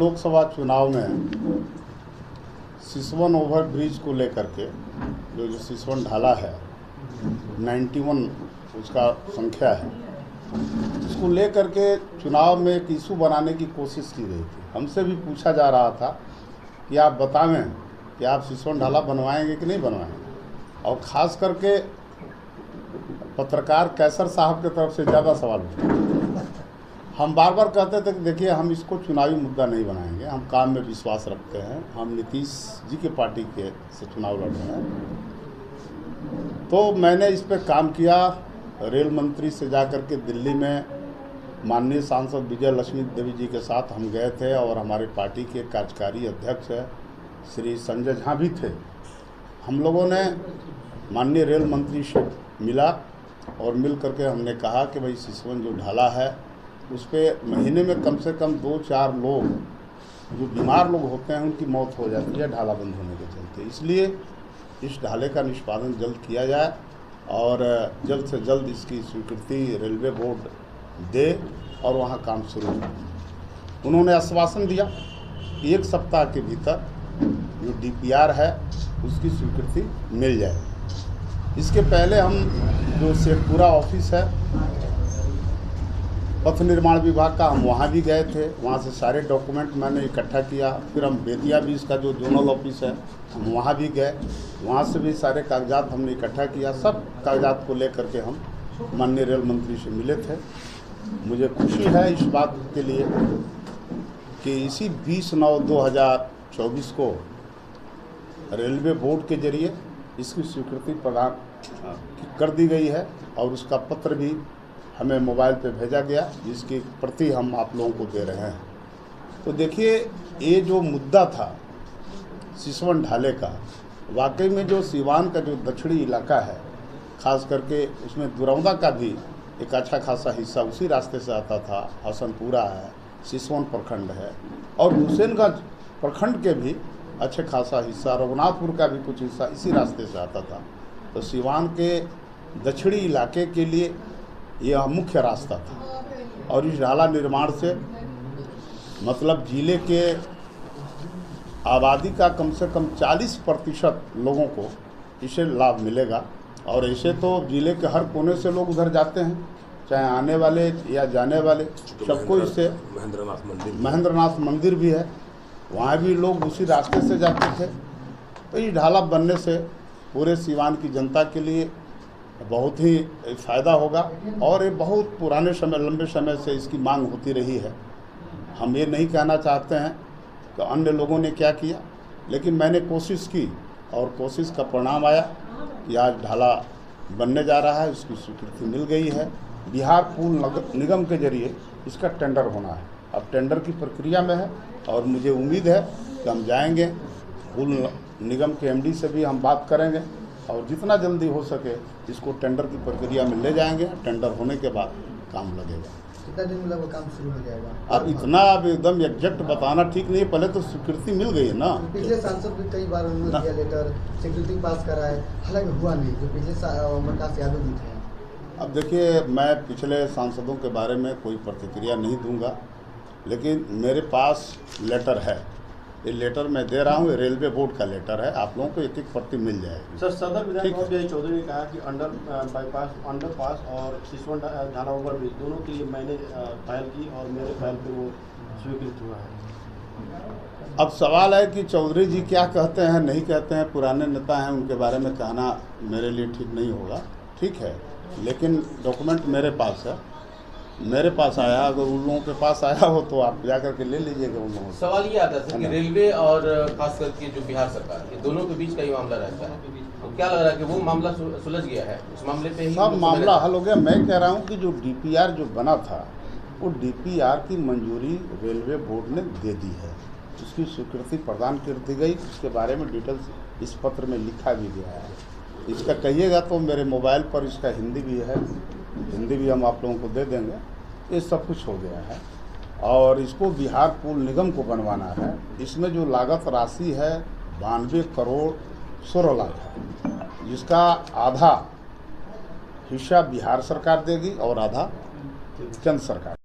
लोकसभा चुनाव में Siswan over bridge को लेकर के जो सिसवन ढाला है 91 उसका संख्या है, इसको लेकर के चुनाव में एक इशू बनाने की कोशिश की गई थी। हमसे भी पूछा जा रहा था कि आप बतावें कि आप सिसवन ढाला बनवाएंगे कि नहीं बनवाएंगे, और ख़ास करके पत्रकार कैसर साहब की तरफ से ज़्यादा सवाल उठे। हम बार बार कहते थे कि देखिए हम इसको चुनावी मुद्दा नहीं बनाएंगे, हम काम में विश्वास रखते हैं, हम नीतीश जी के पार्टी के से चुनाव लड़ रहे हैं। तो मैंने इस पर काम किया। रेल मंत्री से जाकर के दिल्ली में माननीय सांसद विजय लक्ष्मी देवी जी के साथ हम गए थे, और हमारे पार्टी के कार्यकारी अध्यक्ष श्री संजय झा भी थे। हम लोगों ने माननीय रेल मंत्री से मिला और मिल करके हमने कहा कि भाई सिसवन जो ढाला है उस पर महीने में कम से कम 2-4 लोग जो बीमार लोग होते हैं उनकी मौत हो जाती है ढाला बंद होने के चलते। इसलिए इस ढाले का निष्पादन जल्द किया जाए और जल्द से जल्द इसकी स्वीकृति रेलवे बोर्ड दे और वहाँ काम शुरू हो। उन्होंने आश्वासन दिया कि 1 सप्ताह के भीतर जो DPR है उसकी स्वीकृति मिल जाए। इसके पहले हम जो शेखपुरा ऑफिस है पथ निर्माण विभाग का, हम वहाँ भी गए थे। वहाँ से सारे डॉक्यूमेंट मैंने इकट्ठा किया। फिर हम बेतिया बीच का जो जोनल ऑफिस है हम वहाँ भी गए, वहाँ से भी सारे कागजात हमने इकट्ठा किया। सब कागजात को लेकर के हम माननीय रेल मंत्री से मिले थे। मुझे खुशी है इस बात के लिए कि इसी 20/9/2024 को रेलवे बोर्ड के जरिए इसकी स्वीकृति प्रदान कर दी गई है, और उसका पत्र भी हमें मोबाइल पे भेजा गया, जिसकी प्रति हम आप लोगों को दे रहे हैं। तो देखिए, ये जो मुद्दा था सिसवन ढाले का, वाकई में जो सीवान का जो दक्षिणी इलाका है, खास करके उसमें दुरौदा का भी एक अच्छा खासा हिस्सा उसी रास्ते से आता था। हसनपुरा है, सिसवन प्रखंड है, और हुसैनगंज प्रखंड के भी अच्छे खासा हिस्सा, रघुनाथपुर का भी कुछ हिस्सा इसी रास्ते से आता था। तो सीवान के दक्षिणी इलाके के लिए यह मुख्य रास्ता था, और इस ढाला निर्माण से मतलब जिले के आबादी का कम से कम 40% लोगों को इससे लाभ मिलेगा। और ऐसे तो जिले के हर कोने से लोग उधर जाते हैं, चाहे आने वाले या जाने वाले, सबको इससे महेंद्रनाथ मंदिर भी है, वहाँ भी लोग उसी रास्ते से जाते थे। तो इस ढाला बनने से पूरे सीवान की जनता के लिए बहुत ही फ़ायदा होगा, और ये बहुत पुराने समय लंबे समय से इसकी मांग होती रही है। हम ये नहीं कहना चाहते हैं कि अन्य लोगों ने क्या किया, लेकिन मैंने कोशिश की और कोशिश का परिणाम आया कि आज ढाला बनने जा रहा है, उसकी स्वीकृति मिल गई है। बिहार पुल निगम के जरिए इसका टेंडर होना है, अब टेंडर की प्रक्रिया में है, और मुझे उम्मीद है कि हम जाएंगे, पुल निगम के MD से भी हम बात करेंगे, और जितना जल्दी हो सके इसको टेंडर की प्रक्रिया में ले जाएंगे। टेंडर होने के बाद काम लगेगा। कितना दिन में वो काम शुरू हो जाएगा? अब इतना अब एकदम एग्जैक्ट बताना ठीक नहीं है, पहले तो स्वीकृति मिल गई है ना। पिछले सांसद भी कई बार उन्होंने दिया लेटर, स्वीकृति पास करा है, हालांकि हुआ नहीं। जो पिछले प्रकाश यादव जी थे। अब देखिए, मैं पिछले सांसदों के बारे में कोई प्रतिक्रिया नहीं दूंगा, लेकिन मेरे पास लेटर है। ये लेटर मैं दे रहा हूँ, ये रेलवे बोर्ड का लेटर है, आप लोगों को एक प्रति मिल जाएगी। सर, सदर विधायक महोदय चौधरी ने कहा कि अंडरपास और सिसवन ढाला ओवर ब्रिज दोनों के लिए मैंने फाइल की और मेरे फाइल पे वो स्वीकृत हुआ है। अब सवाल है कि चौधरी जी क्या कहते हैं नहीं कहते हैं, पुराने नेता हैं, उनके बारे में कहना मेरे लिए ठीक नहीं होगा। ठीक है, लेकिन डॉक्यूमेंट मेरे पास है, मेरे पास आया, अगर उन लोगों के पास आया हो तो आप जा करके ले लीजिएगा उन लोगों से। सवाल ये आता है कि रेलवे और खास करके जो बिहार सरकार, ये दोनों के बीच का ही मामला रहता है, तो क्या लग रहा है कि वो मामला सुलझ गया है, उस मामले पे ही सब मामला हल हो गया? मैं कह रहा हूँ कि जो DPR जो बना था वो DPR की मंजूरी रेलवे बोर्ड ने दे दी है, उसकी स्वीकृति प्रदान कर दी गई। उसके बारे में डिटेल्स इस पत्र में लिखा भी गया है। इसका कहिएगा तो मेरे मोबाइल पर इसका हिंदी भी है, हिंदी भी हम आप लोगों को दे देंगे। ये सब कुछ हो गया है, और इसको बिहार पुल निगम को बनवाना है। इसमें जो लागत राशि है 92 करोड़ 16 लाख है, जिसका आधा हिस्सा बिहार सरकार देगी और आधा केंद्र सरकार।